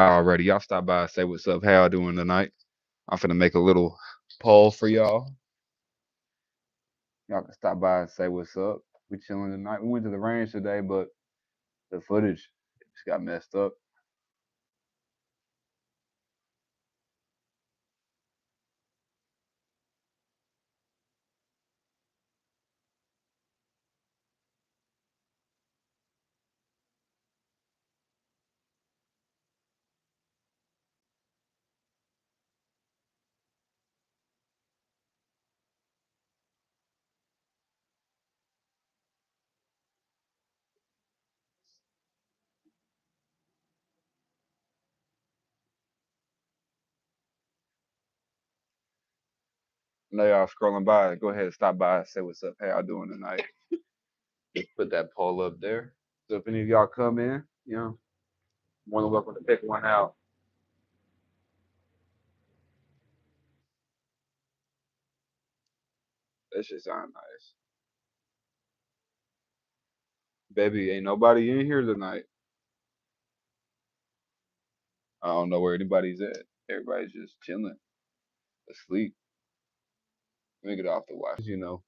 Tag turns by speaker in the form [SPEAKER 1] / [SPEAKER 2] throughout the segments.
[SPEAKER 1] Already, y'all stop by, say what's up. How y'all doing tonight? I'm finna make a little poll for y'all. Y'all can stop by and say what's up. We chilling tonight. We went to the range today, but the footage just got messed up. I know y'all scrolling by. Go ahead and stop by and say what's up. How y'all doing tonight? Just put that poll up there. So if any of y'all come in, more than welcome to pick one out. That shit sound nice. Baby, ain't nobody in here tonight. I don't know where anybody's at. Everybody's just chilling, asleep. Let me get off the Wi-Fi.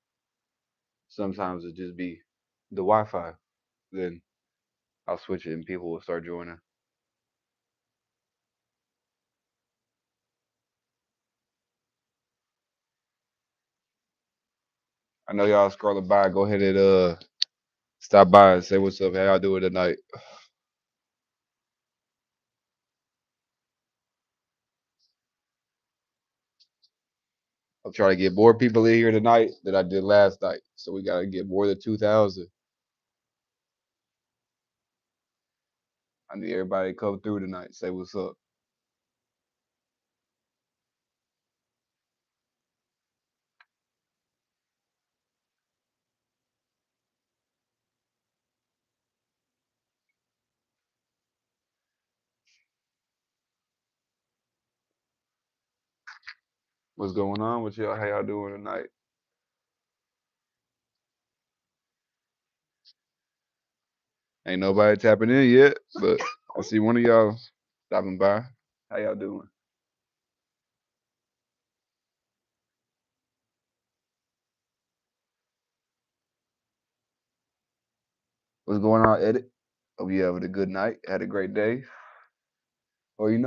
[SPEAKER 1] Sometimes it just be the Wi-Fi. Then I'll switch it and people will start joining. I know y'all scrolling by. Go ahead and stop by and say what's up. How y'all doing tonight? I'm trying to get more people in here tonight than I did last night. So we gotta get more than 2,000. I need everybody to come through tonight. Say what's up. What's going on with y'all? How y'all doing tonight? Ain't nobody tapping in yet, but I see one of y'all stopping by. How y'all doing? What's going on, Edit? Hope you having a good night. Had a great day. Or it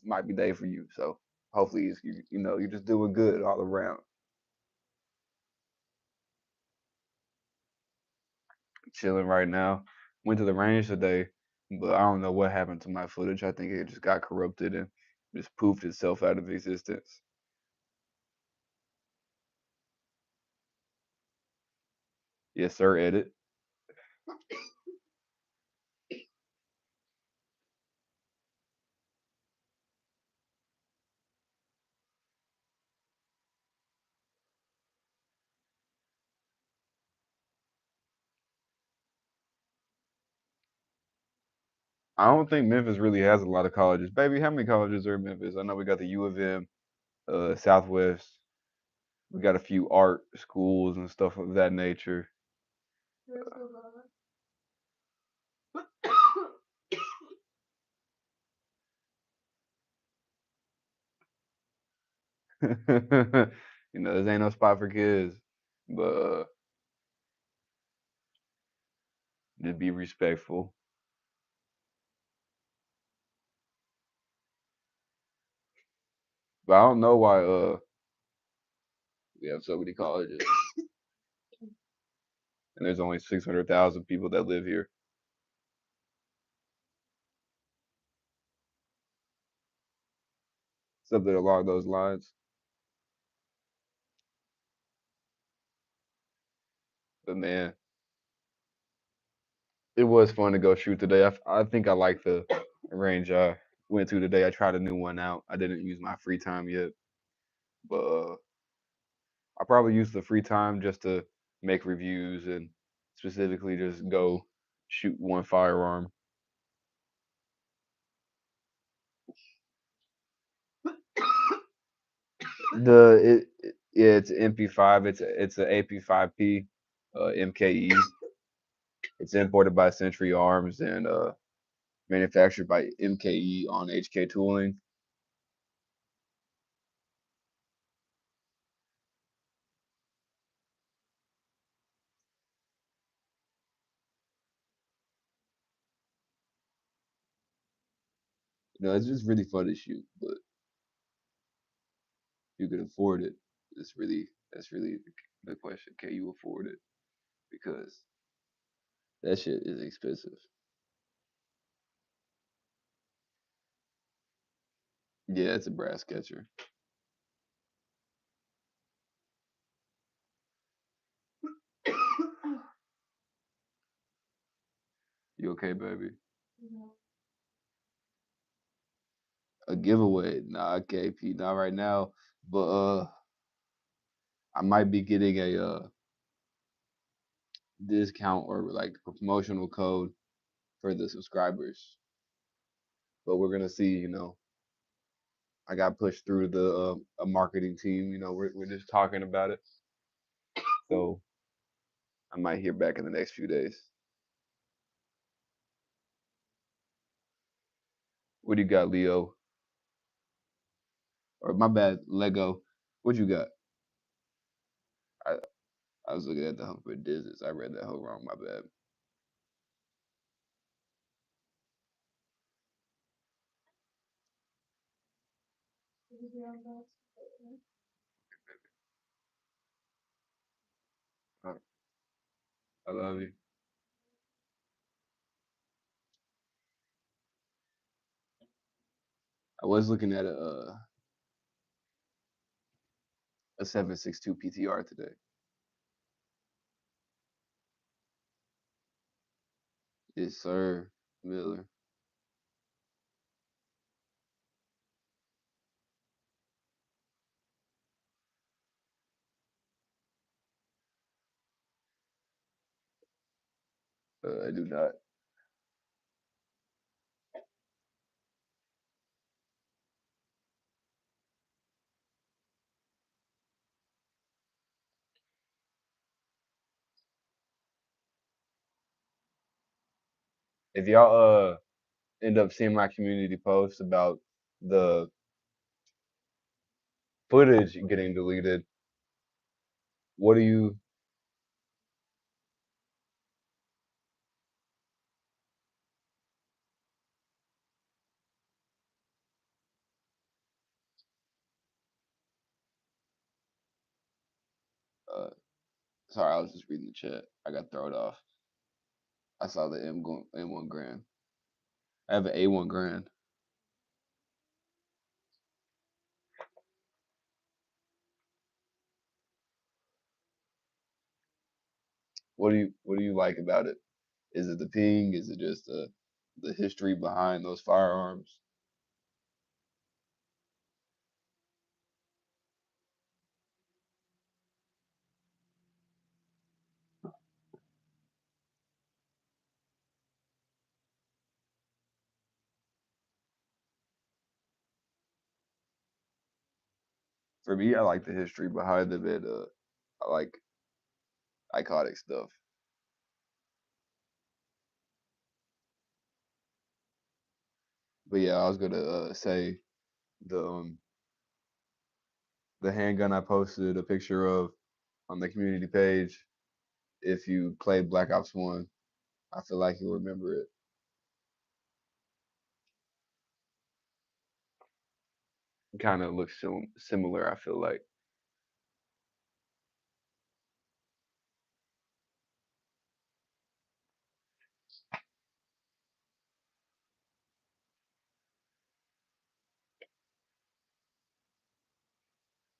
[SPEAKER 1] might be day for you. So hopefully you're just doing good all around. Chilling right now. Went to the range today, but I don't know what happened to my footage. I think it just got corrupted and just poofed itself out of existence. Yes, sir, edit. I don't think Memphis really has a lot of colleges. Baby, how many colleges are in Memphis? I know we got the U of M, Southwest. We got a few art schools and stuff of that nature. This ain't no spot for kids, but just be respectful. But I don't know why we have so many colleges and there's only 600,000 people that live here. Something along those lines. But man, it was fun to go shoot today. I think I like the range I went to today. I tried a new one out. I didn't use my free time yet, but I probably use the free time just to make reviews and specifically just go shoot one firearm. Yeah, it's MP5. It's a AP5P, MKE. It's imported by Century Arms, and manufactured by MKE on HK Tooling. It's just really fun to shoot, but you can afford it. That's really the question. Can you afford it? Because that shit is expensive. Yeah, it's a brass catcher. You okay, baby? A giveaway? Nah, I can't, P. Not right now. But I might be getting a discount or like a promotional code for the subscribers. But we're gonna see. I got pushed through the a marketing team. We're just talking about it. So I might hear back in the next few days. What do you got, Leo? Or my bad, Lego. What you got? I, I was looking at the Humphrey Dizits. I read that whole wrong. My bad. I, I love you. I was looking at a 7.62 PTR today. Yes, sir, Miller. I do not. If y'all end up seeing my community post about the footage getting deleted, what do you? Uh, Sorry, I was just reading the chat. I got thrown off. I saw the M1 Grand. I have an A1 Grand. What do you like about it? Is it the ping? Is it just the history behind those firearms? For me, I like the history behind them, and I like iconic stuff. But yeah, I was gonna say the the handgun I posted a picture of on the community page. If you played Black Ops 1, I feel like you'll remember it. It kind of looks similar, I feel like.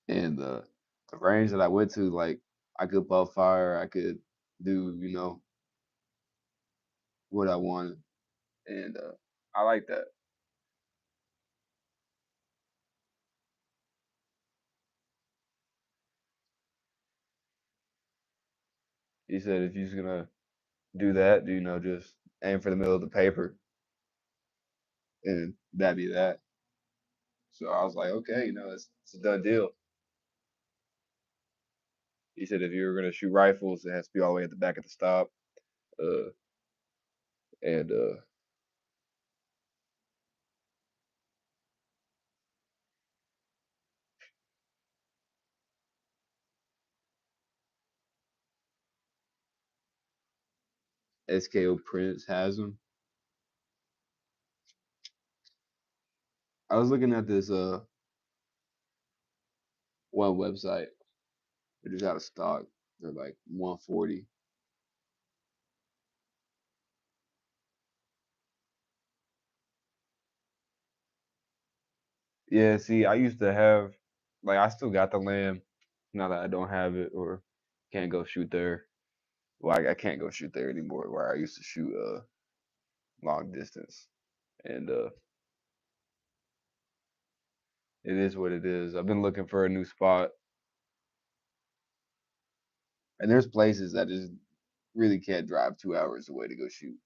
[SPEAKER 1] And the range that I went to, like, I could buff fire, I could do, what I wanted. And I like that. He said if you're just gonna do that, just aim for the middle of the paper and that'd be that. So I was like, okay, it's a done deal. He said if you were gonna shoot rifles, it has to be all the way at the back of the stop. Uh, and SKO Prince has them. I was looking at this one website. They're just out of stock. They're like 140. Yeah, see, I used to have like I still got the lamb. Now that I don't have it or can't go shoot there. Well, I can't go shoot there anymore where I used to shoot long distance. And it is what it is. I've been looking for a new spot. And there's places that just really can't drive 2 hours away to go shoot.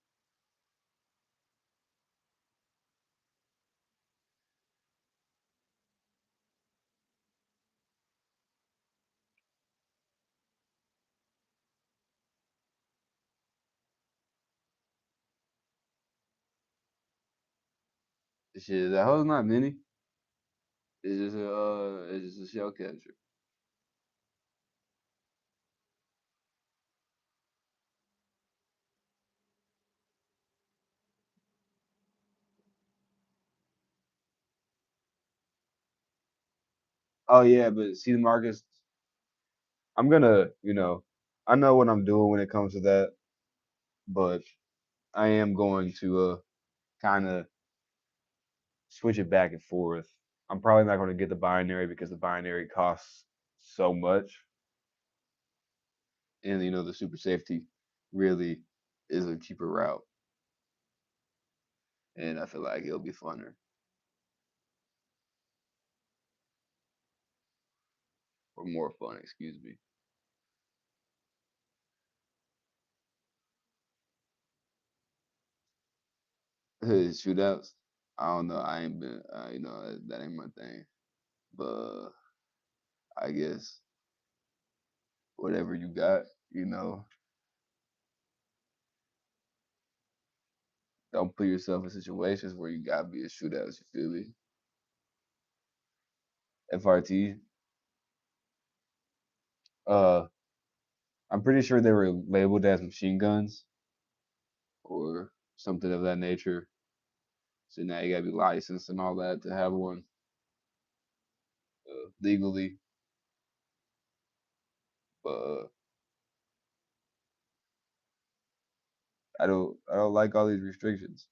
[SPEAKER 1] Shit, that hole's not mini. It's just a shell catcher. Oh yeah, but see, Marcus, I'm gonna, I know what I'm doing when it comes to that, but I am going to kind of switch it back and forth. I'm probably not going to get the binary because the binary costs so much, and the super safety really is a cheaper route, and I feel like it'll be funner or more fun, excuse me. Shootouts. I don't know. I ain't been. That ain't my thing. But I guess whatever you got, you know, don't put yourself in situations where you gotta be a shootout. You feel me? FRT. Uh, I'm pretty sure they were labeled as machine guns or something of that nature. So now you gotta be licensed and all that to have one legally. But I don't like all these restrictions.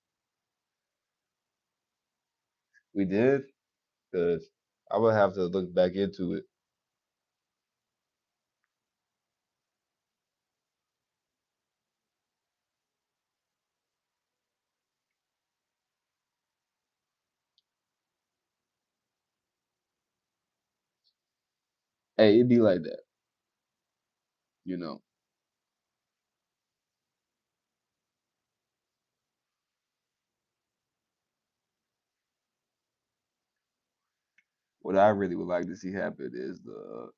[SPEAKER 1] We did because I would have to look back into it. Hey, it'd be like that, you know. What I really would like to see happen is the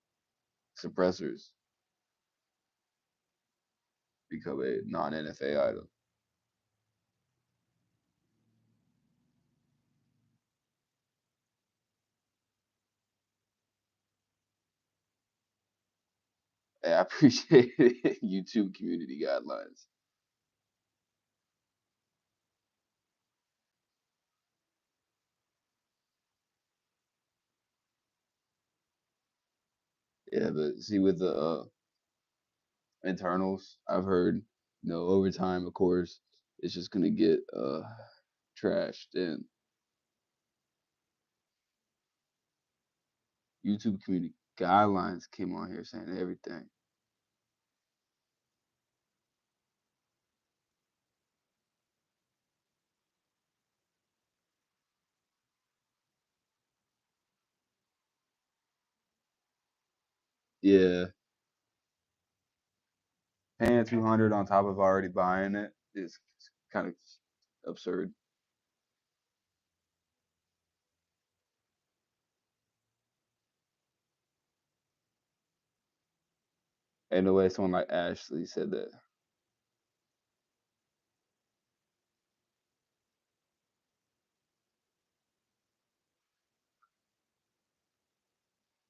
[SPEAKER 1] suppressors become a non-NFA item. Hey, I appreciate YouTube community guidelines. Yeah, but see with the internals, I've heard, over time, of course, it's just gonna get trashed, and YouTube community guidelines came on here saying everything. Yeah, paying 200 on top of already buying it is kind of absurd. And the way someone like Ashley said that,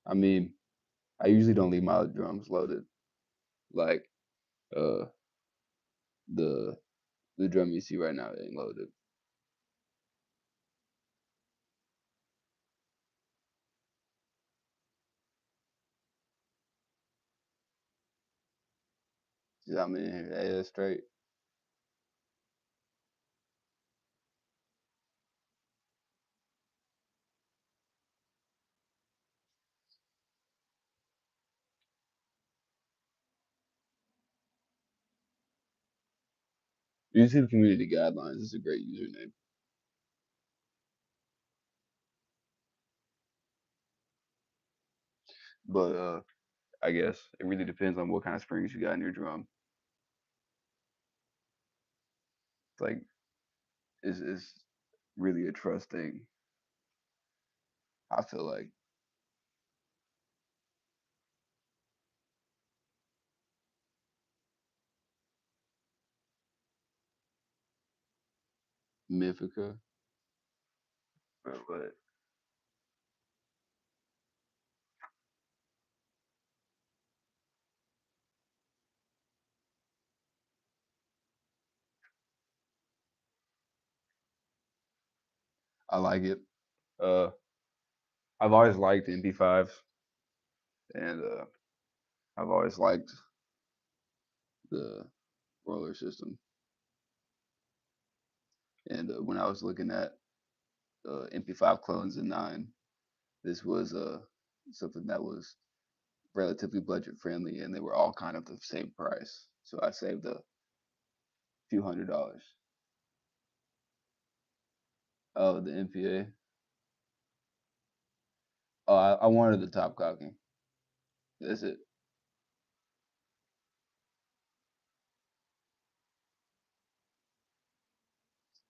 [SPEAKER 1] I mean, I usually don't leave my drums loaded. Like, uh, The the drum you see right now ain't loaded. See how many in here? Hey, that's straight. YouTube community guidelines is a great username, but I guess it really depends on what kind of springs you got in your drum. It's like it's really a trust thing. I feel like Mythica, but I like it. Uh, I've always liked MP5s, and I've always liked the roller system. And when I was looking at MP5 clones in nine, this was something that was relatively budget friendly, and they were all kind of the same price. So I saved a few $100s. Oh, the MPA. Oh, I wanted the top cocking. That's it.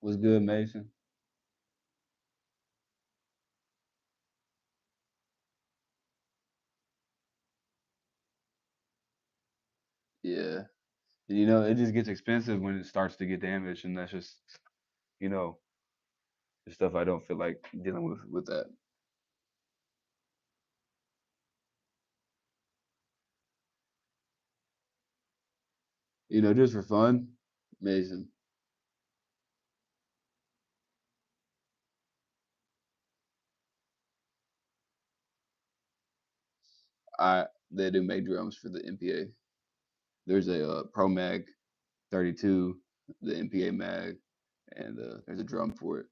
[SPEAKER 1] Was good, Mason. Yeah. You know, it just gets expensive when it starts to get damaged, and that's just, you know, the stuff I don't feel like dealing with that. You know, just for fun, Mason. I They do make drums for the MPA. There's a Pro Mag 32, the MPA Mag, and there's a drum for it.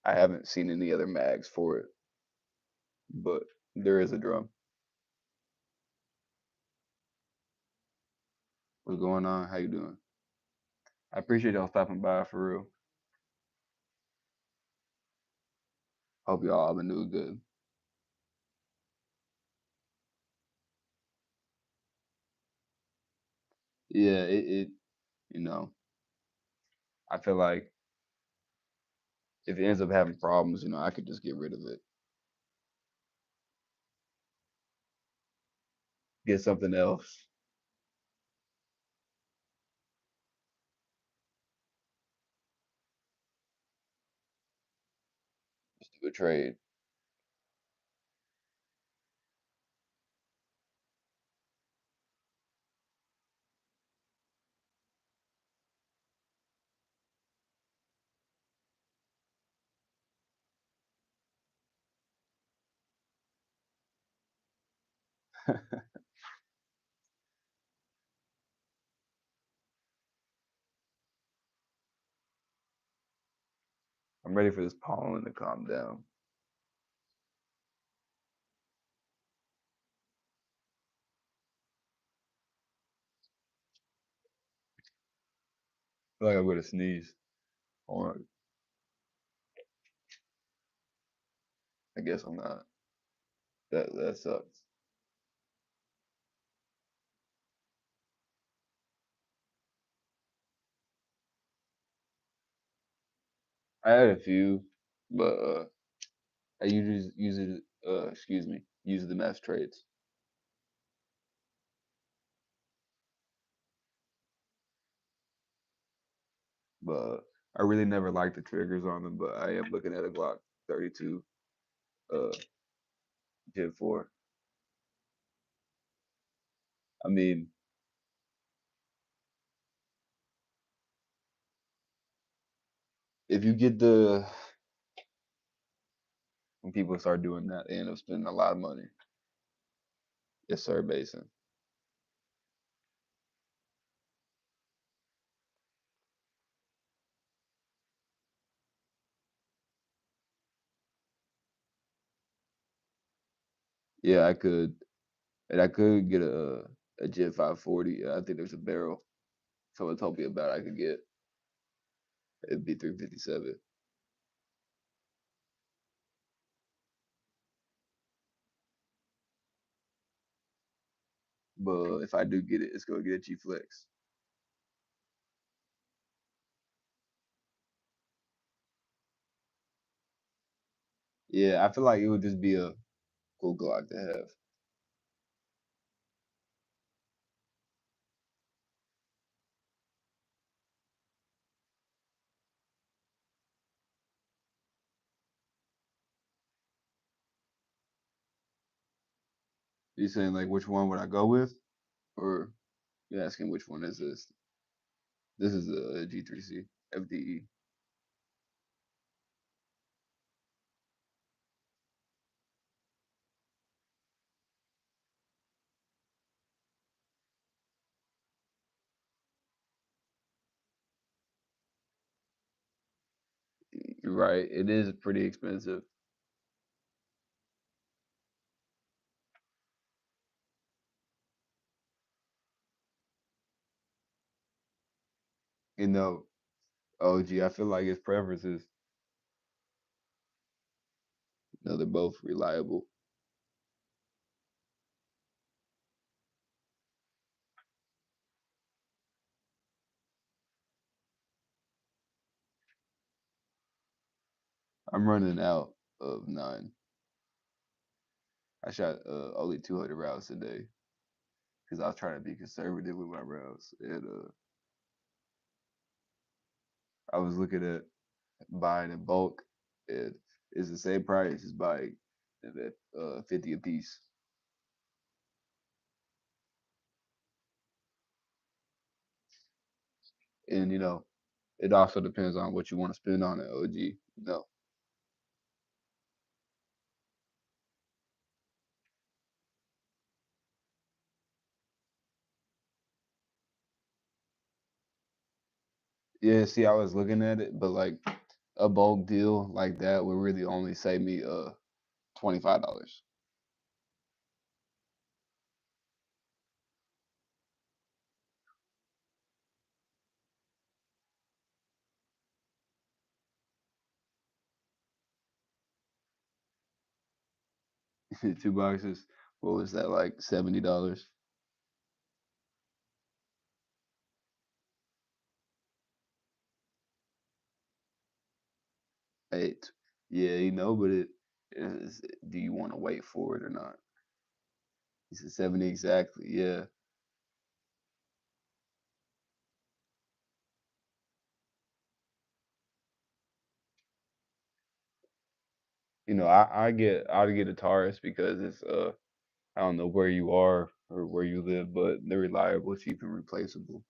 [SPEAKER 1] I haven't seen any other mags for it, but there is a drum. What's going on? How you doing? I appreciate y'all stopping by for real. Hope y'all have been doing good. Yeah, it you know, I feel like if it ends up having problems, you know, I could just get rid of it, get something else, just do a trade. I'm ready for this pollen to calm down. I feel like I'm gonna sneeze. Or I guess I'm not. That sucks. I had a few, but I usually use it. Excuse me, use them as trades. But I really never liked the triggers on them. But I am looking at a Glock 32 uh Gen 4. I mean, if you get the when people start doing that, they end up spending a lot of money. Yes, sir, Basin. Yeah, I could, and I could get a Jet 540. I think there's a barrel someone told me about. I could get it'd be 357. But if I do get it, it's gonna get a G Flex. Yeah, I feel like it would just be a cool Glock to have. You saying like which one would I go with, or you asking which one is this? This is a G3C FDE. Right, it is pretty expensive. You know, OG. I feel like his preferences. You know, they're both reliable. I'm running out of nine. I shot only 200 rounds today because I was trying to be conservative with my rounds, and I was looking at buying in bulk. And it's the same price as buying at 50 a piece. And you know, it also depends on what you want to spend on it, OG. You know, yeah. See, I was looking at it, but like a bulk deal like that would really only save me $25. Two boxes. What was that like $70? Eight. Yeah, you know, but it is. Do you want to wait for it or not? He said 70 exactly. Yeah. You know, I get a Taurus because it's I don't know where you are or where you live, but they're reliable, cheap, and replaceable.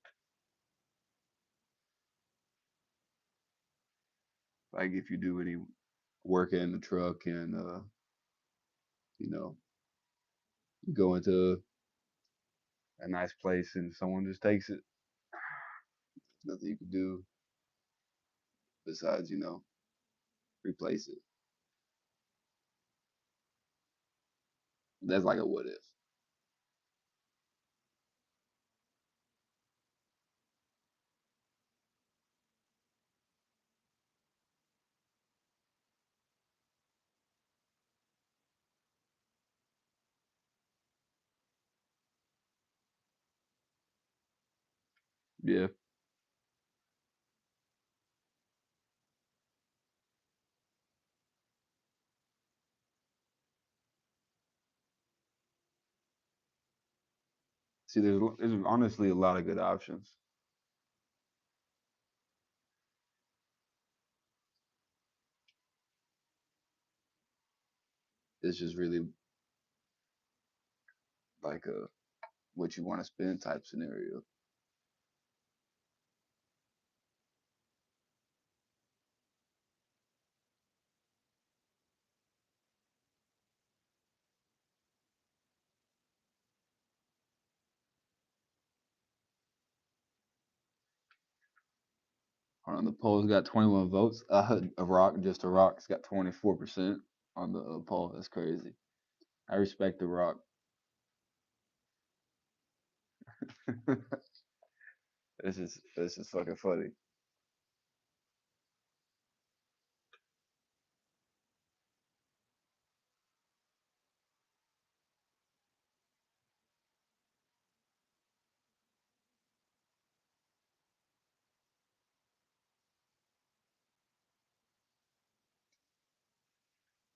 [SPEAKER 1] Like if you do any work in the truck and you know, you go into a nice place and someone just takes it, there's nothing you can do besides, you know, replace it. That's like a what if. Yeah. See, there's honestly a lot of good options. It's just really like a what you want to spend type scenario. On the polls got 21 votes. A rock, just a rock's got 24% on the poll. That's crazy. I respect the rock. This is fucking funny.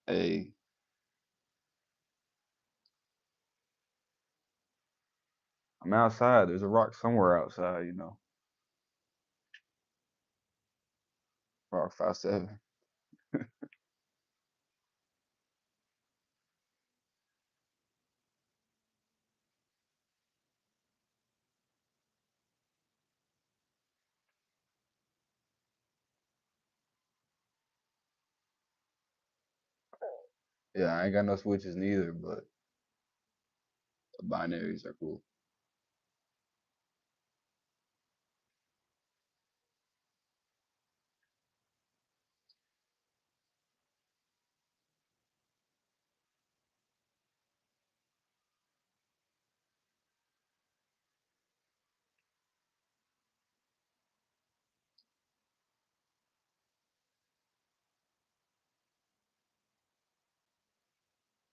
[SPEAKER 1] Hey, I'm outside. There's a rock somewhere outside. Rock 5'7". Yeah, I ain't got no switches neither, but binaries are cool.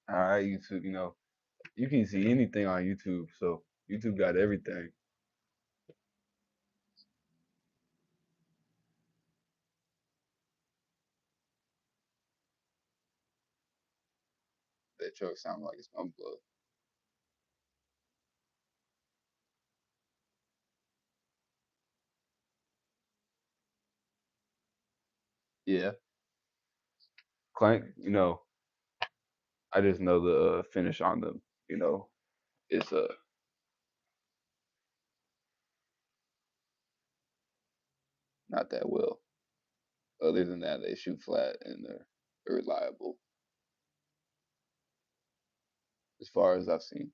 [SPEAKER 1] All right, YouTube. You can see anything on YouTube, so YouTube got everything. That truck sounds like it's gonna blow. Yeah, Clank. I just know the finish on them. It's not that well. Other than that, they shoot flat and they're reliable as far as I've seen.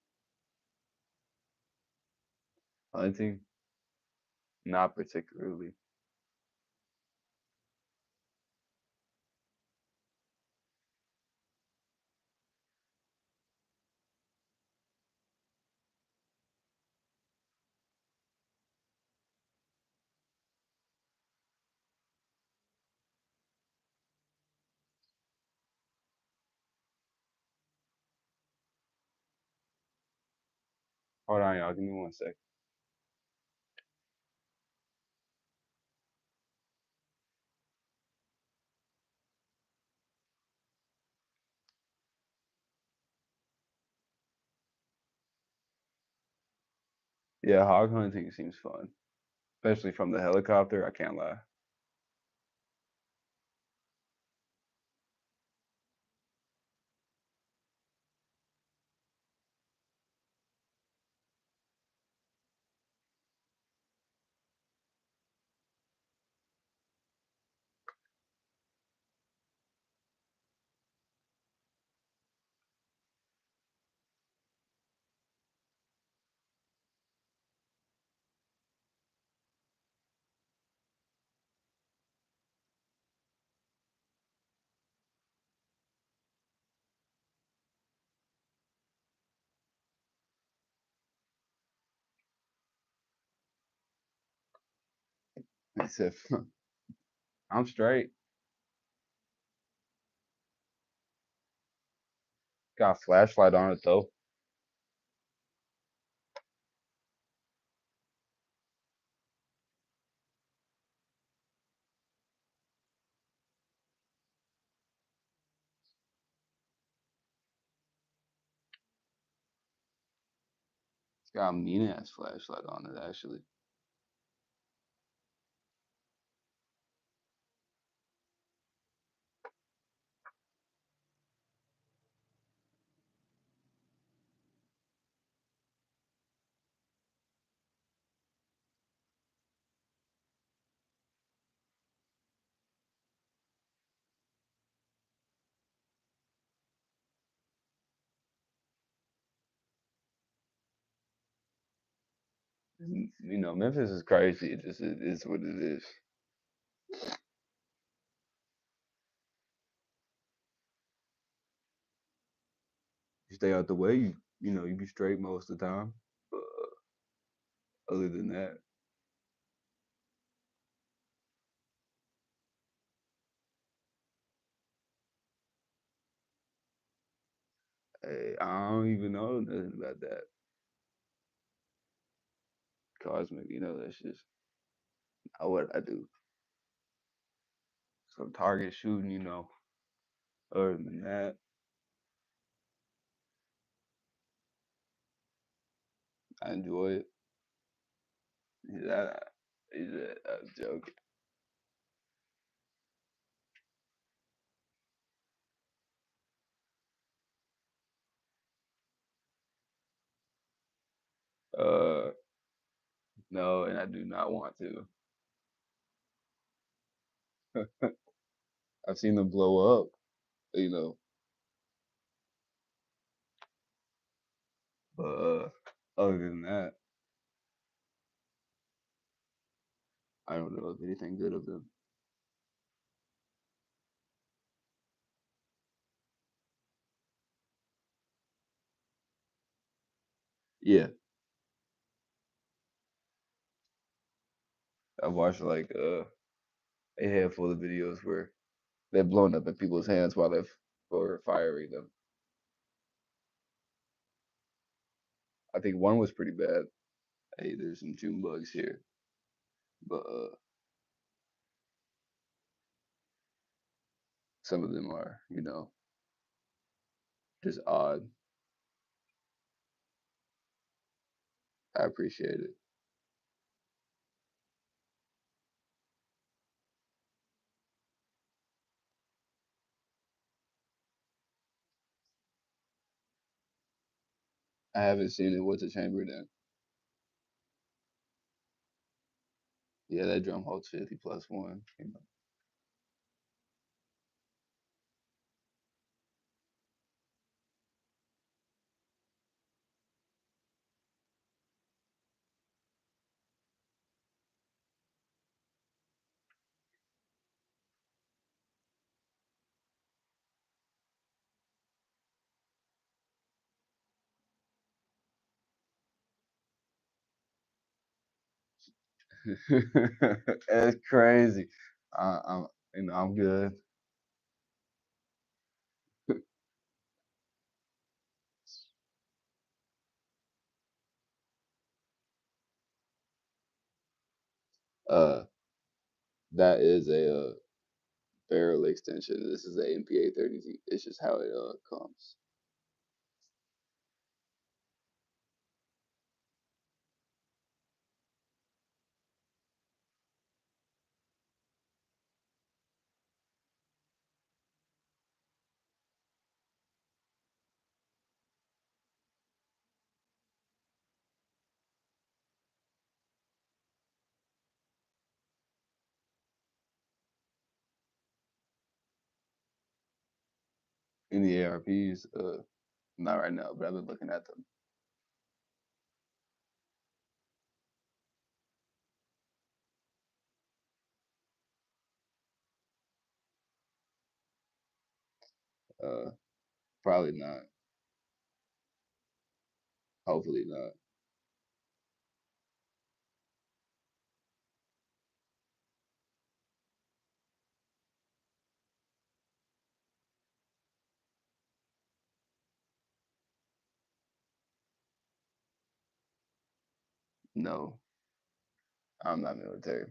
[SPEAKER 1] Hunting, not particularly. Hold on, y'all. Give me one sec. Yeah, hog hunting seems fun, especially from the helicopter. I can't lie. Except I'm straight. Got a flashlight on it though. It's got a mean ass flashlight on it actually. Memphis is crazy. It just is what it is. stay out the way, you be straight most of the time. But other than that, hey, I don't even know nothing about that. Cosmic, that's just not what I do. Some target shooting. Other than that, I enjoy it. Yeah, I'm joking. Uh, no, and I do not want to. I've seen them blow up, you know, but other than that, I don't know of anything good of them. Yeah, I've watched like a handful of videos where they're blown up in people's hands while they're for firing them. I think one was pretty bad. Hey, there's some June bugs here, but some of them are just odd. I appreciate it. I haven't seen it. What's a chamber then? Yeah, that drum holds 50 plus one. That's crazy. I'm good. Uh, that is a barrel extension. This is a MPA 30. It's just how it comes in the ARPs. Not right now, but I've been looking at them. Uh, Probably not. Hopefully not. No, I'm not military.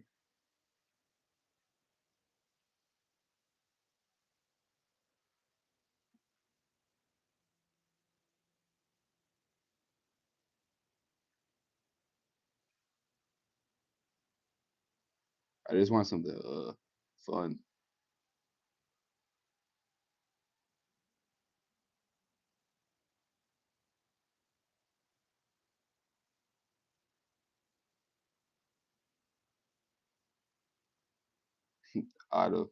[SPEAKER 1] I just want something fun. Auto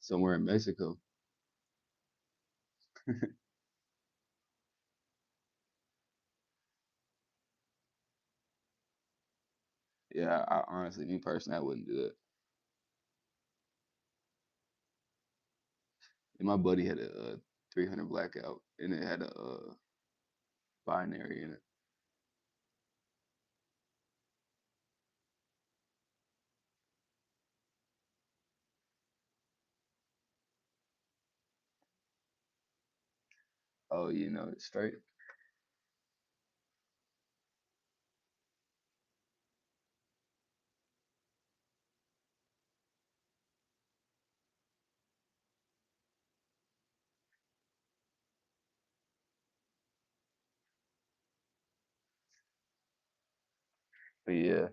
[SPEAKER 1] somewhere in Mexico. Yeah, I honestly, me personally, I wouldn't do that. And my buddy had a 300 blackout, and it had a binary in it. Oh, you know, it's straight. But yeah,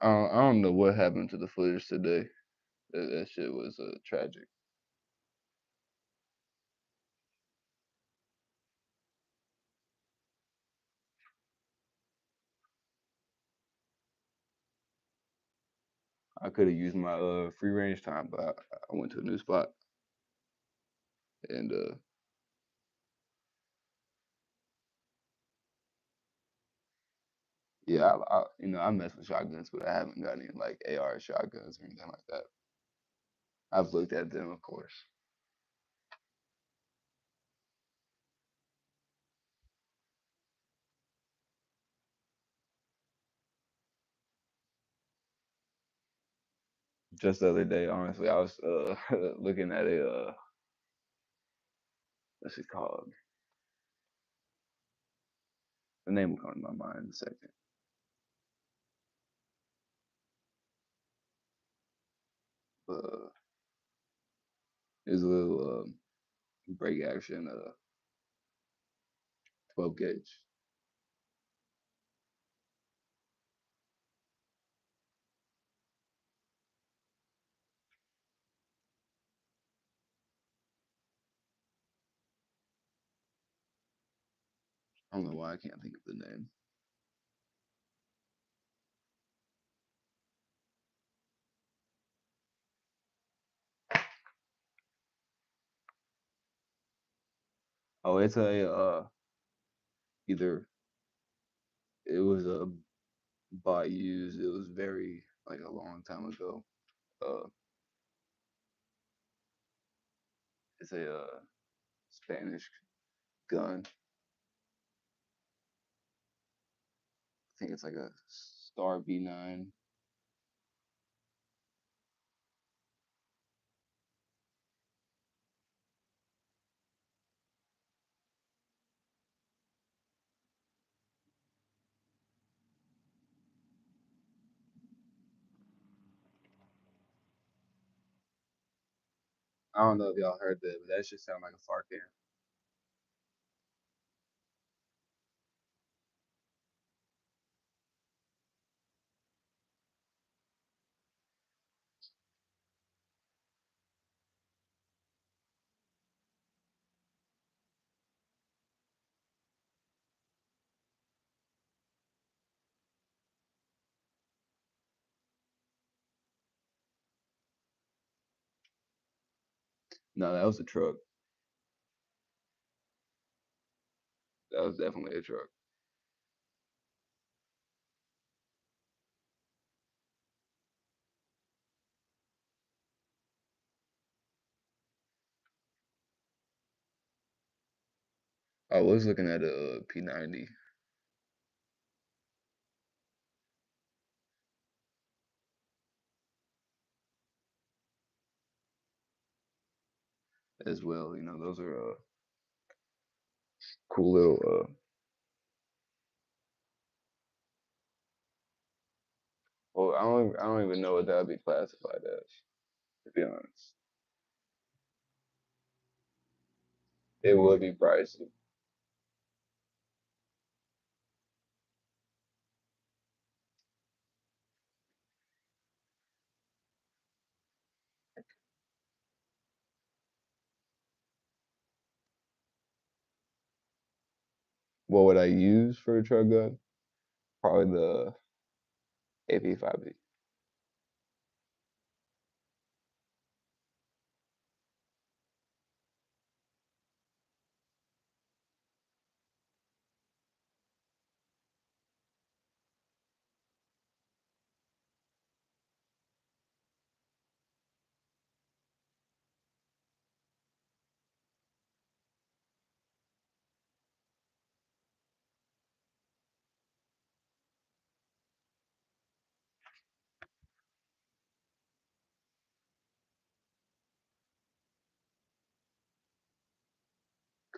[SPEAKER 1] I don't know what happened to the footage today. That shit was tragic. I could have used my free range time, but I went to a new spot, and yeah, you know, I mess with shotguns, but I haven't got any like AR shotguns or anything like that. I've looked at them, of course. Just the other day, honestly, I was looking at a what's it called? The name will come to my mind in a second. Uh, it's a little break action 12 gauge. I don't know why I can't think of the name. Oh, it's a either it was a bought used. It was very like a long time ago. Uh, it's a Spanish gun. I think it's like a Star B9. I don't know if y'all heard that, but that should sound like a fart can No, that was a truck. That was definitely a truck. I was looking at a P90 as well. You know, those are cool little. Well, I don't even know what that would be classified as. To be honest, it would be pricey. What would I use for a truck gun? Probably the AP5B.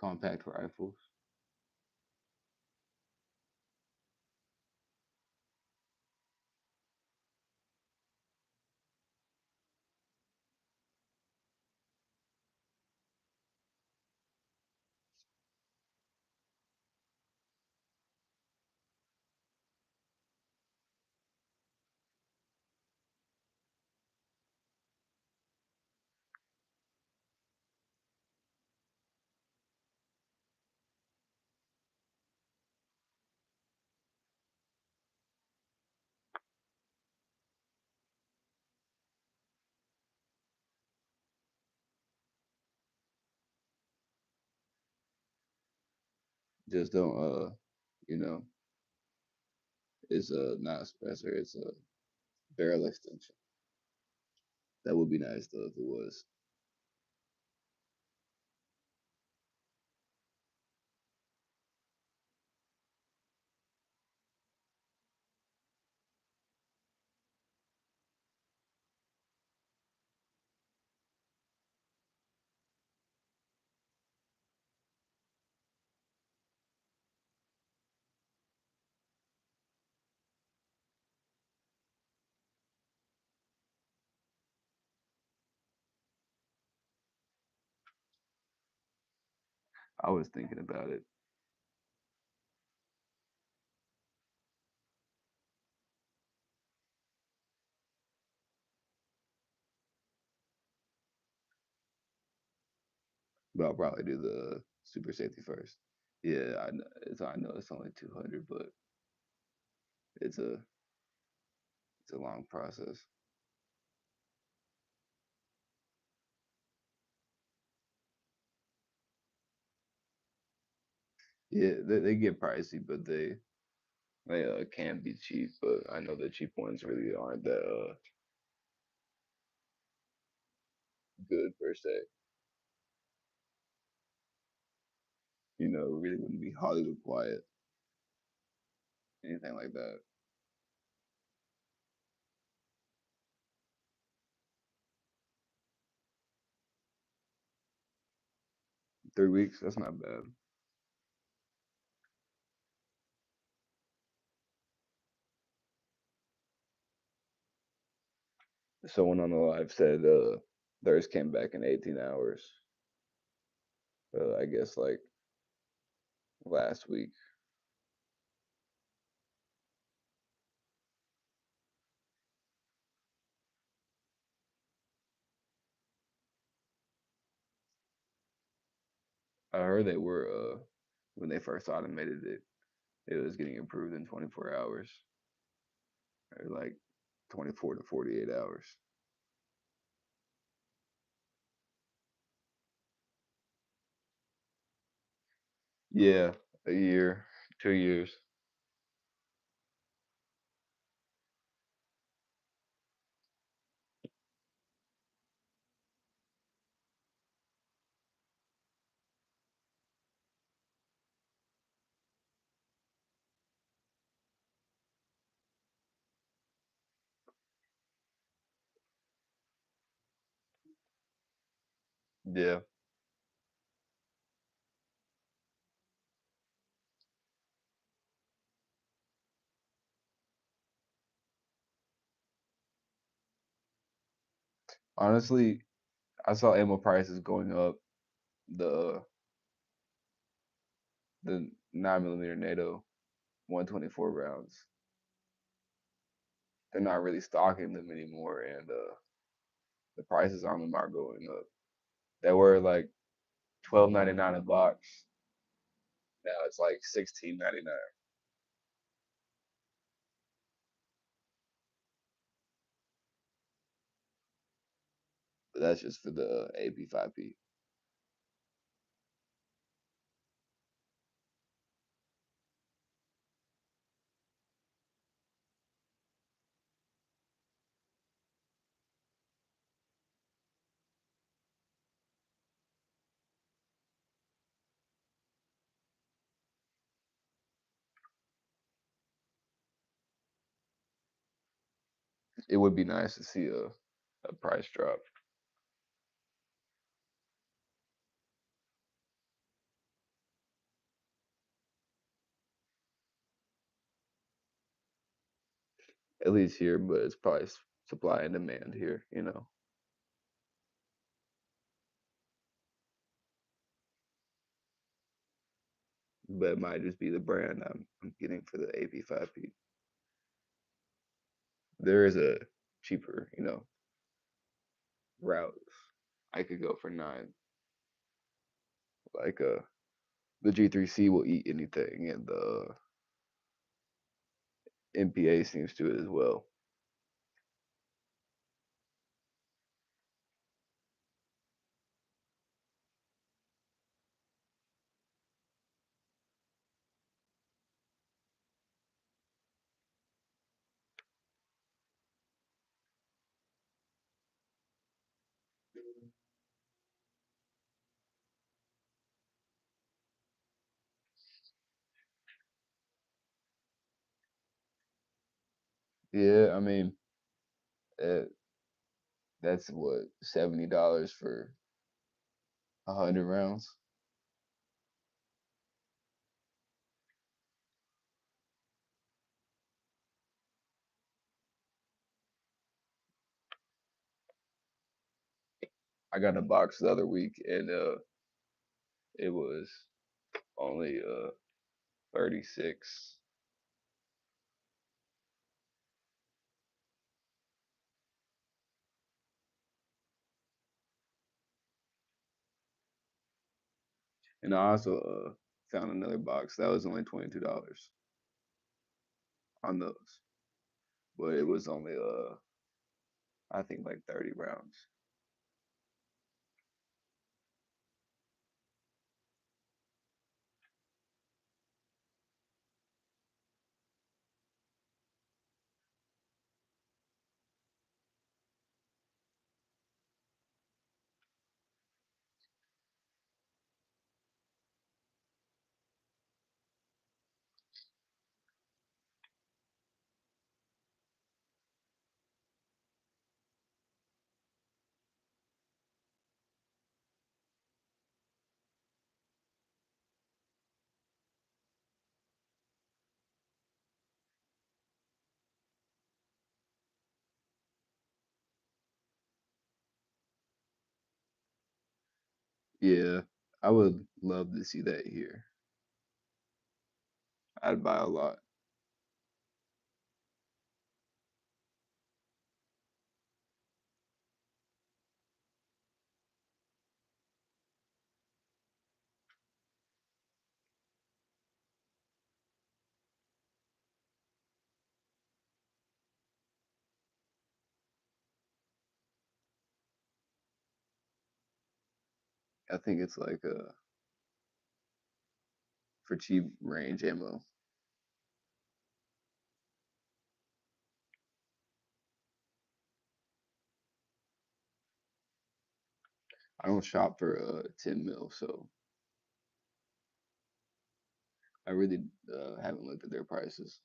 [SPEAKER 1] compact rifles. Just don't you know, it's not a suppressor, it's a barrel extension. That would be nice though if it was. I was thinking about it, but I'll probably do the super safety first. Yeah, I know it's only 200, but it's a it's a long process. Yeah, they get pricey, but they can be cheap. But I know the cheap ones really aren't that good per se. You know, really wouldn't be Hollywood quiet, anything like that. 3 weeks, that's not bad. Someone on the live said theirs came back in 18 hours. I guess like last week. I heard they were when they first automated it, it was getting improved in 24 hours, or like 24 to 48 hours. Yeah, a year, 2 years. Yeah, honestly, I saw ammo prices going up. The the 9 millimeter NATO 124 rounds. They're not really stocking them anymore, and the prices on them are going up. They were like 12.99 a box. Now it's like 16.99. But that's just for the AP5P. It would be nice to see a price drop. at least here, but it's probably supply and demand here, you know. But it might just be the brand I'm getting for the AP5P. There is a cheaper, you know, route I could go for 9. Like the G3C will eat anything, and the MPA seems to it as well. Yeah, I mean, uh, that's what $70 for 100 rounds. I got a box the other week, and it was only 36. And I also found another box that was only $22 on those, but it was only I think like 30 rounds. Yeah, I would love to see that here. I'd buy a lot. I think it's like for cheap range ammo. I don't shop for 10 mil, so I really haven't looked at their prices.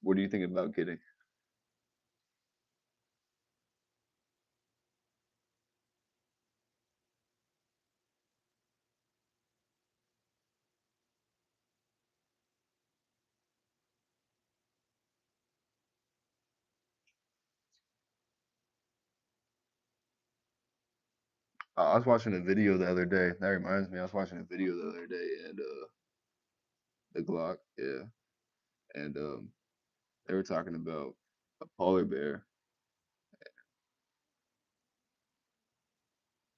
[SPEAKER 1] What do you think about getting? I was watching a video the other day. That reminds me, I was watching a video the other day, and the Glock, yeah, and they were talking about a polar bear.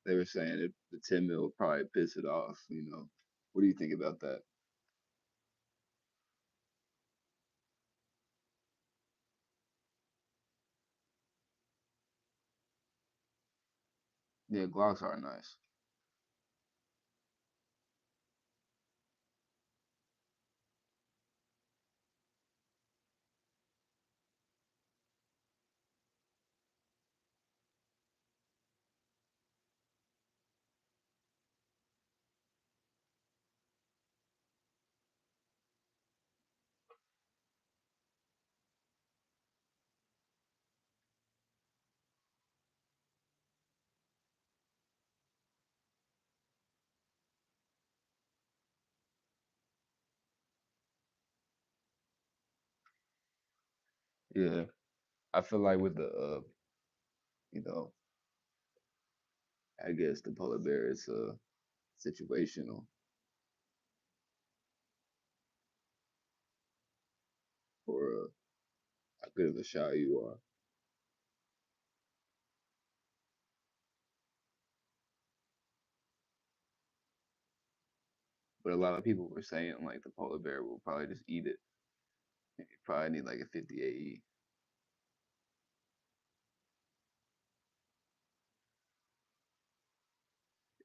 [SPEAKER 1] They were saying the 10 mil would probably piss it off. You know, what do you think about that? Yeah, Glocks are nice. Yeah, I feel like with the you know, I guess the polar bear is situational, or how good of a shot you are. But a lot of people were saying like the polar bear will probably just eat it. You probably need like a 50 AE.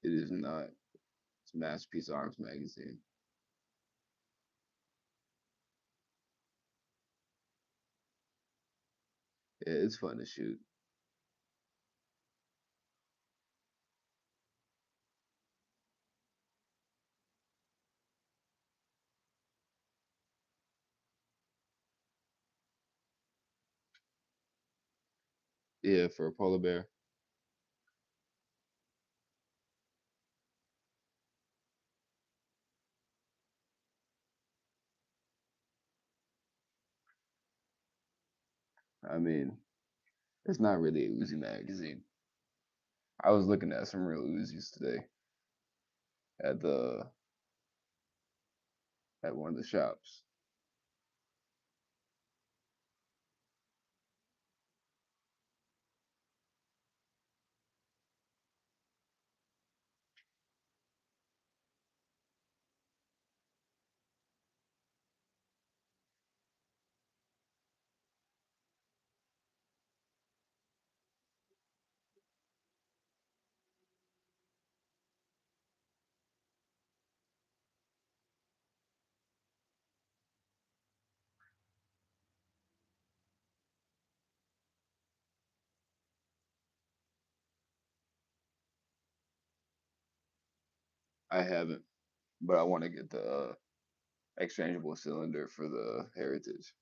[SPEAKER 1] It is not. It's Masterpiece Arms magazine. Yeah, it's fun to shoot. Yeah, for a polar bear. I mean, it's not really a Uzi magazine. I was looking at some real Uzis today at the at one of the shops. I haven't, but I want to get the exchangeable cylinder for the Heritage.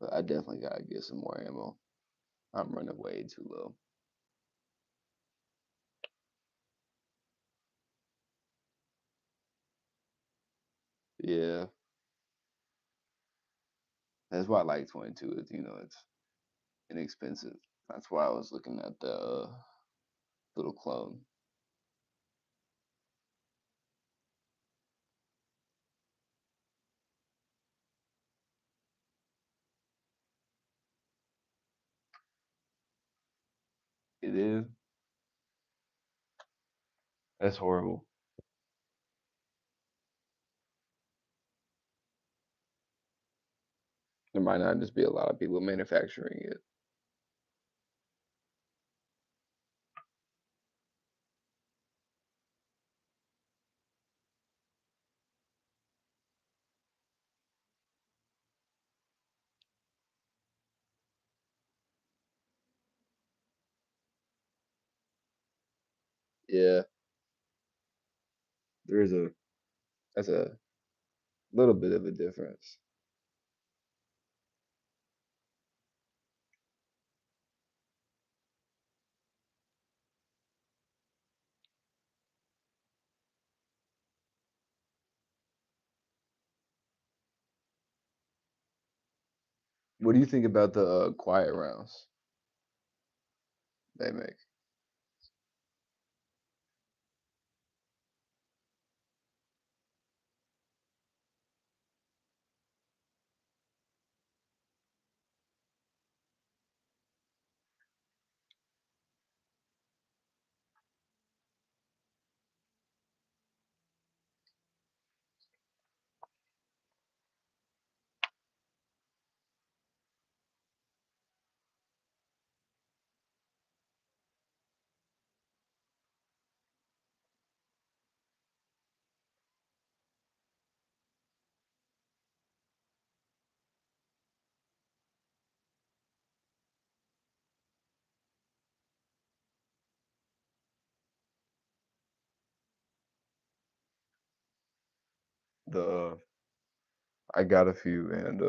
[SPEAKER 1] But I definitely gotta get some more ammo. I'm running way too low. Yeah, that's why I like 22. It's it's inexpensive. That's why I was looking at the little clone. It is. That's horrible. There might not just be a lot of people manufacturing it. Yeah, there is a that's a little bit of a difference. What do you think about the quiet rounds they make? the I got a few, and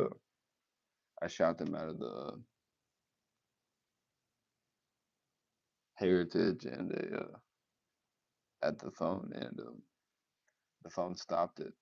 [SPEAKER 1] I shot them out of the heritage, and they at the phone, and the phone stopped it.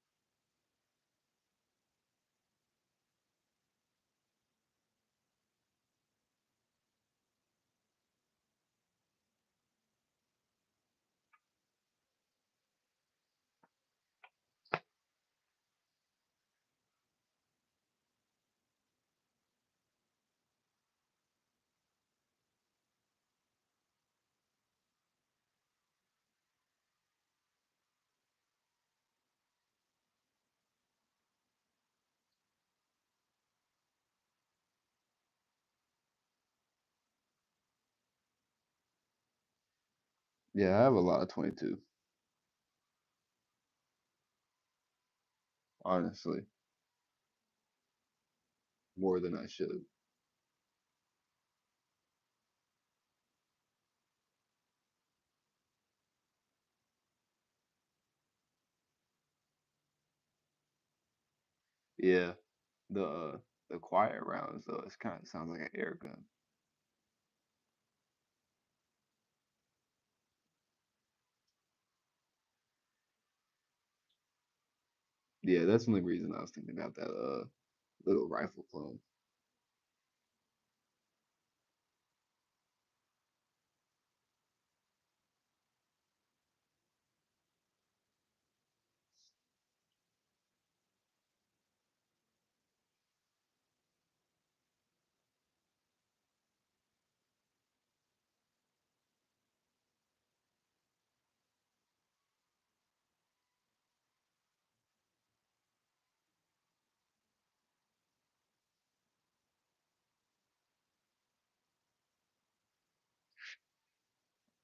[SPEAKER 1] Yeah, I have a lot of 22, honestly, more than I should. Yeah, the uh, the quiet rounds though, it's kind of sounds like an air gun. Yeah, that's the only reason I was thinking about that little rifle clone.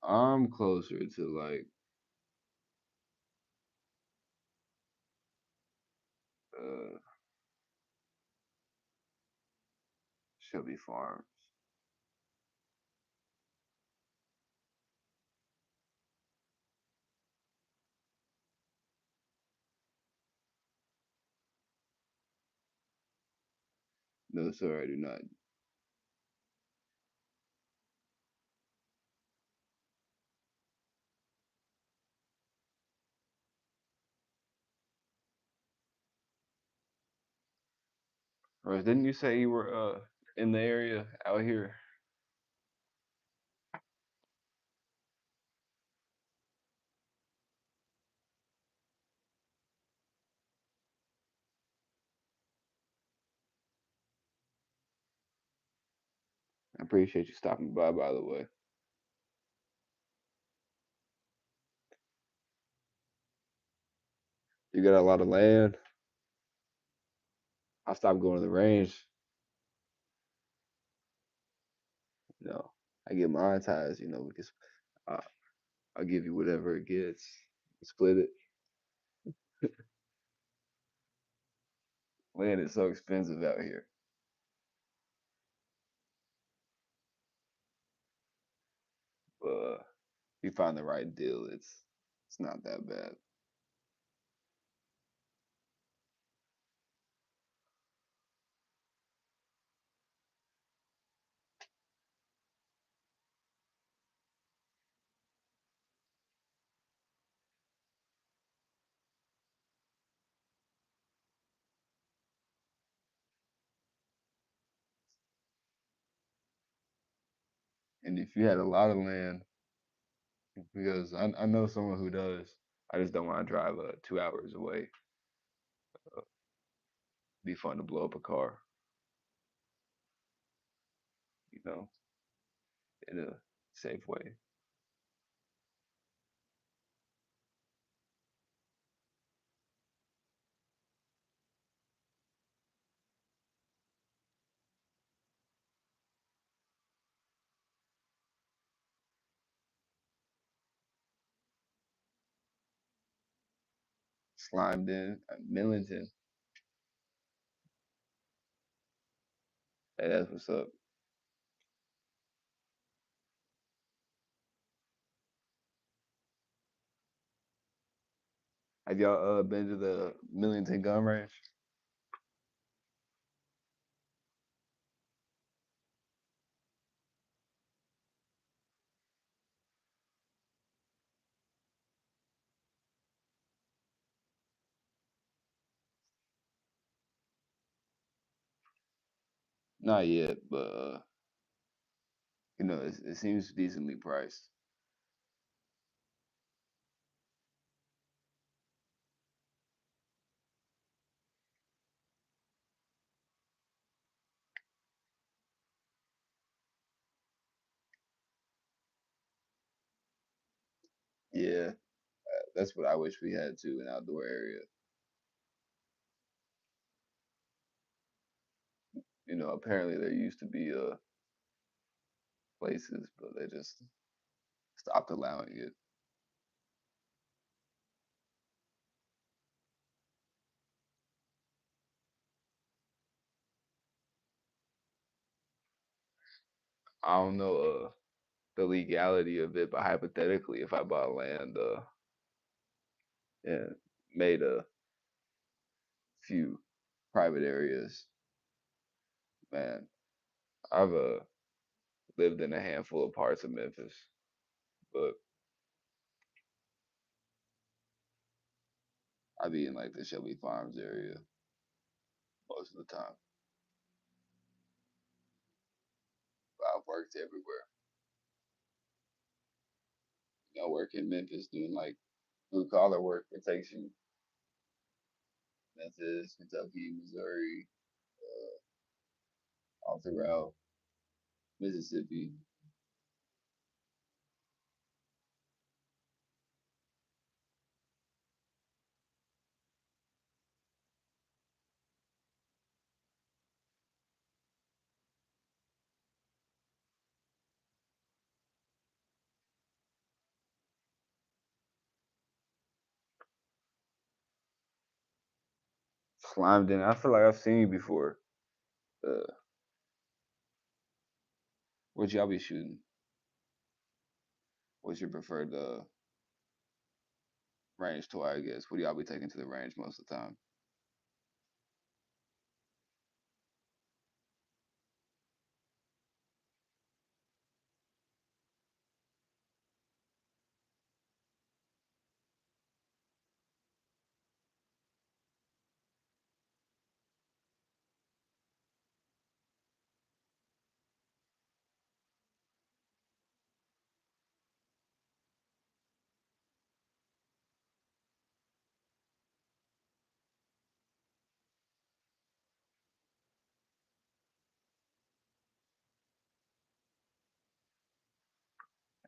[SPEAKER 1] I'm closer to like uh Shelby Farms. No, sir, I do not. Rose, didn't you say you were in the area out here? I appreciate you stopping by the way. You got a lot of land. I stopped going to the range. You know, I get monetized. You know, because uh, I'll give you whatever it gets. Split it. Land is so expensive out here, but if you find the right deal, it's not that bad. And if you had a lot of land, because I know someone who does, I just don't want to drive 2 hours away. Be fun to blow up a car, you know, in a safe way. Slimed in Millington. Hey, that's what's up. Have y'all been to the Millington gun range? Not yet, but it seems decently priced. Yeah, that's what I wish we had too, an outdoor area. Apparently there used to be places, but they just stopped allowing it. I don't know the legality of it, but hypothetically, if I bought land and made a few private areas, man, I've lived in a handful of parts of Memphis, but I be in like the Shelby Farms area most of the time. But I've worked everywhere. I work in Memphis doing like blue collar work. It takes you Memphis, Kentucky, Missouri, all throughout Mississippi. Slimed in. I feel like I've seen you before. Uh, what y'all be shooting? What's your preferred range toy? I guess. What do y'all be taking to the range most of the time?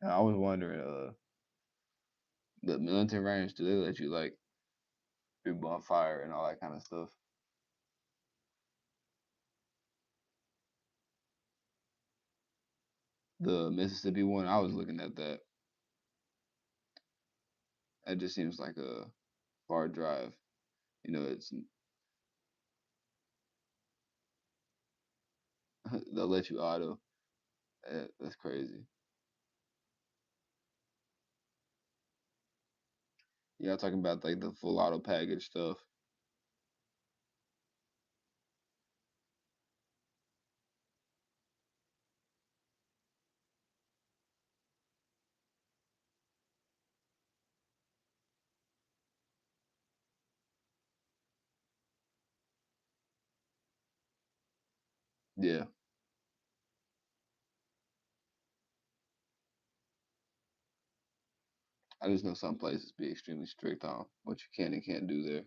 [SPEAKER 1] And I was wondering, the military range, do they let you like do bonfire and all that kind of stuff? The Mississippi one, I was looking at that. That just seems like a far drive. It's they'll let you auto. That's crazy. Yeah, talking about like the full auto package stuff. Yeah, I just know some places be extremely strict on what you can and can't do there.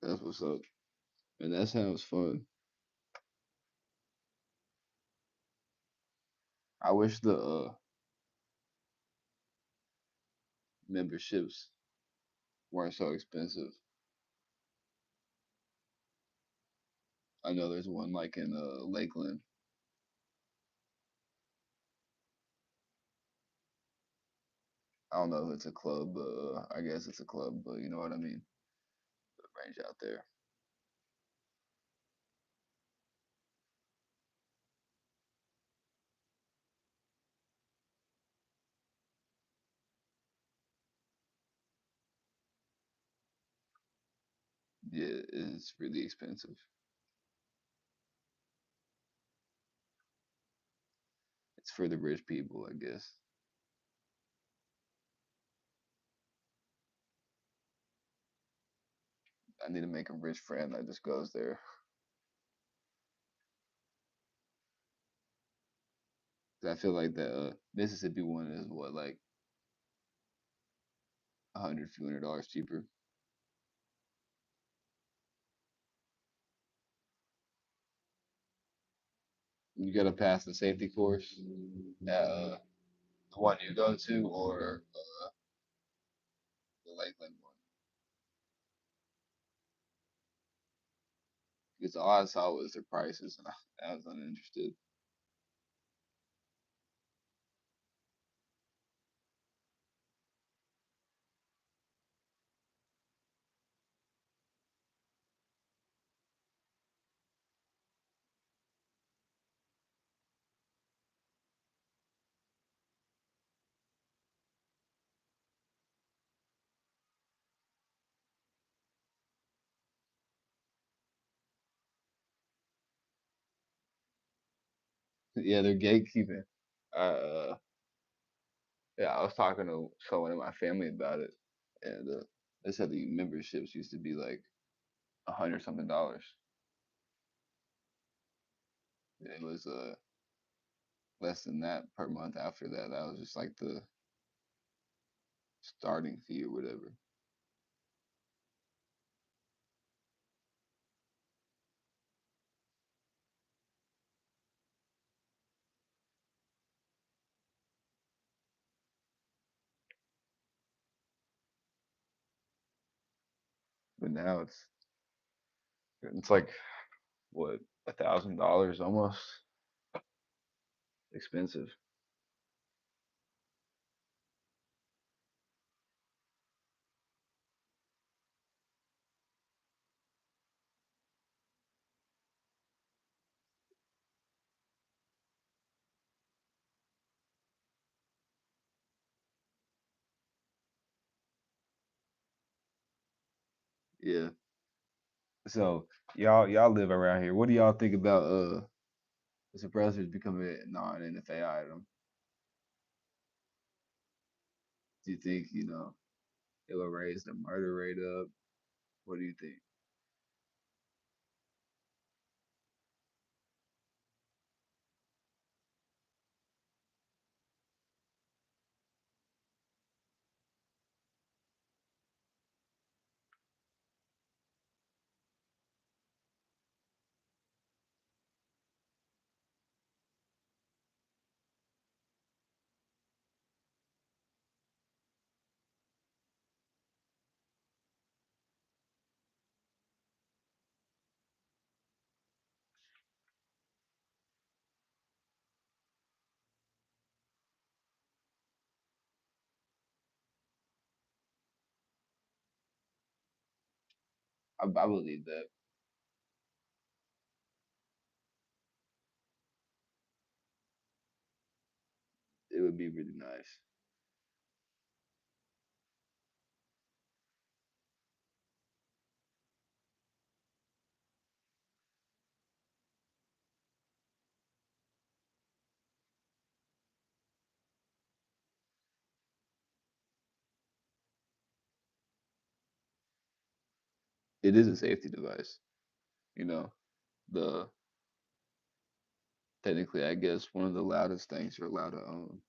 [SPEAKER 1] That's what's up. And that sounds fun. I wish the memberships weren't so expensive. I know there's one like in Lakeland. I don't know if it's a club, but I guess it's a club, but you know what I mean. The range out there. Yeah, it's really expensive. It's for the rich people, I guess. I need to make a rich friend that just goes there. 'Cause I feel like the Mississippi one is what like $100 cheaper. You gotta pass the safety course at the one you go to or the Lakeland one. Because all I saw was their prices, and I was uninterested. Yeah, they're gatekeeping. Uh, yeah, I was talking to someone in my family about it, and they said the memberships used to be like $100 something. It was less than that per month after that. That was just like the starting fee or whatever. But now it's like what $1,000 almost expensive. Yeah. So y'all live around here. What do y'all think about the suppressors becoming a non-NFA item? Do you think it will raise the murder rate up? What do you think? I believe that it would be really nice. It is a safety device. You know, the technically, I guess one of the loudest things you're allowed to own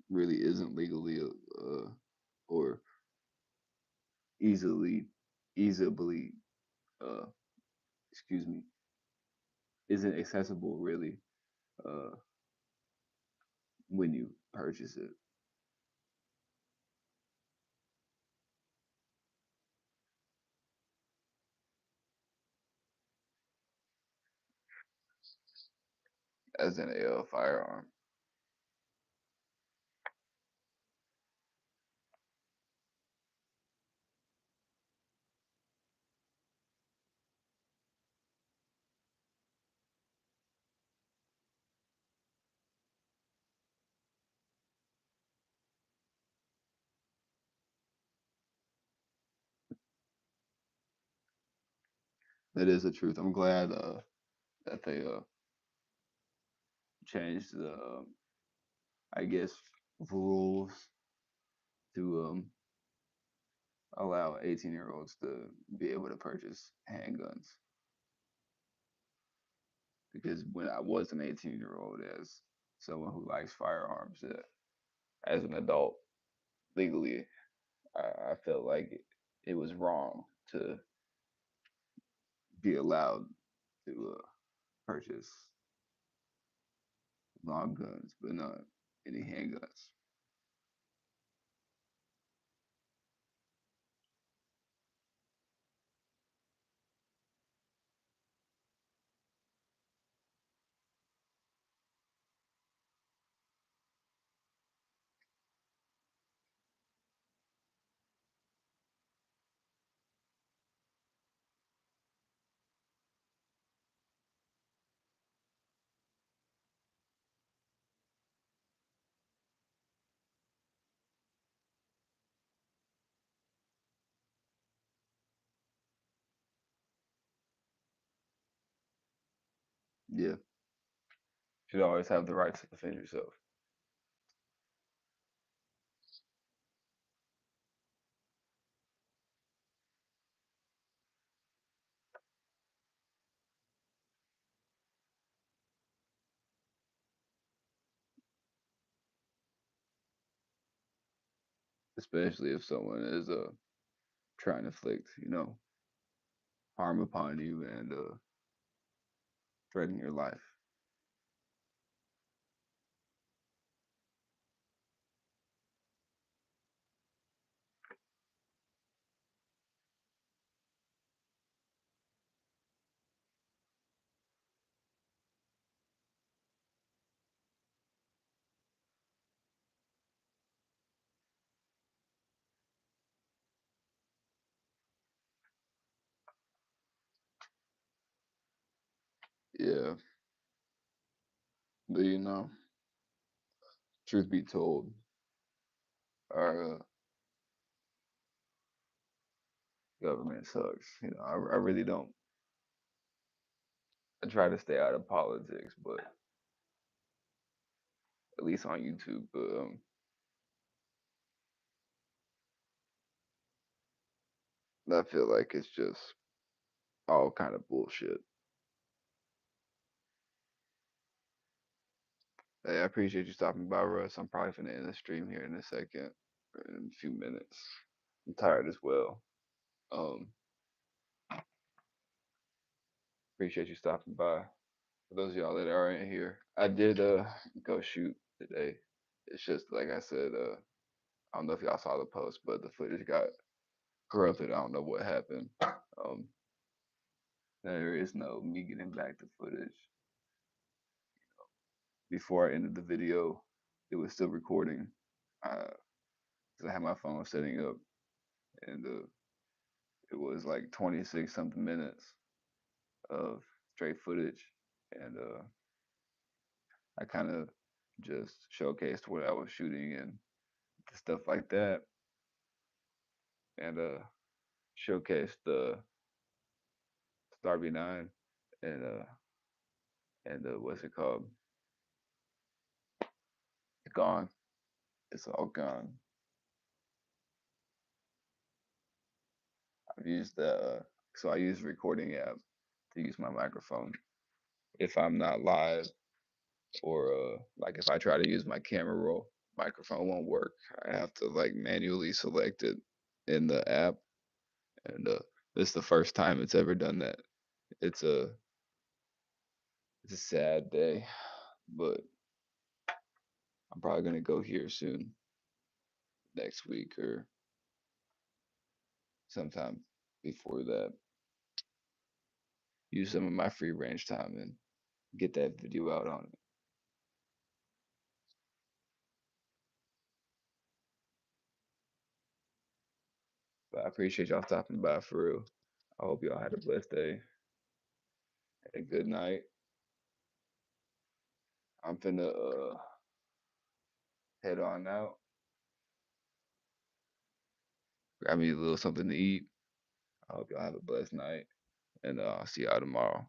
[SPEAKER 1] really isn't legally or easily easily uh excuse me isn't accessible really uh when you purchase it. as in a firearm. That is the truth. I'm glad that they changed the I guess rules to allow 18-year-olds to be able to purchase handguns. Because when I was an 18-year-old, as someone who likes firearms, as an adult legally, I felt like it was wrong to be allowed to purchase long guns, but not any handguns. Yeah, should always have the right to defend yourself. Especially if someone is trying to inflict, harm upon you and threaten your life. Yeah, but truth be told, our government sucks. I really don't. I try to stay out of politics, but at least on YouTube. But I feel like it's just all kind of bullshit. Hey, I appreciate you stopping by, Russ. I'm probably gonna end the stream here in a second, or in a few minutes. I'm tired as well. Um, appreciate you stopping by. For those of y'all that are in here, I did go shoot today. It's just like I said, I don't know if y'all saw the post, but the footage got corrupted. I don't know what happened. There is no me getting back the footage. Before I ended the video, it was still recording. Because I had my phone setting up, and it was like 26 something minutes of straight footage, and I kind of just showcased what I was shooting and stuff like that, and showcased the Star B9 and what's it called? It's gone. It's all gone. I've used so I use recording app to use my microphone if I'm not live, or like if I try to use my camera roll, microphone won't work. I have to like manually select it in the app, and this is the first time it's ever done that. It's a it's a sad day, but I'm probably gonna go here soon, next week or sometime before that. Use some of my free range time and get that video out on it. appreciate y'all stopping by for real. I hope y'all had a blessed day. A good night. I'm finna head on out. Grab me a little something to eat. I hope y'all have a blessed night, and I'll see y'all tomorrow.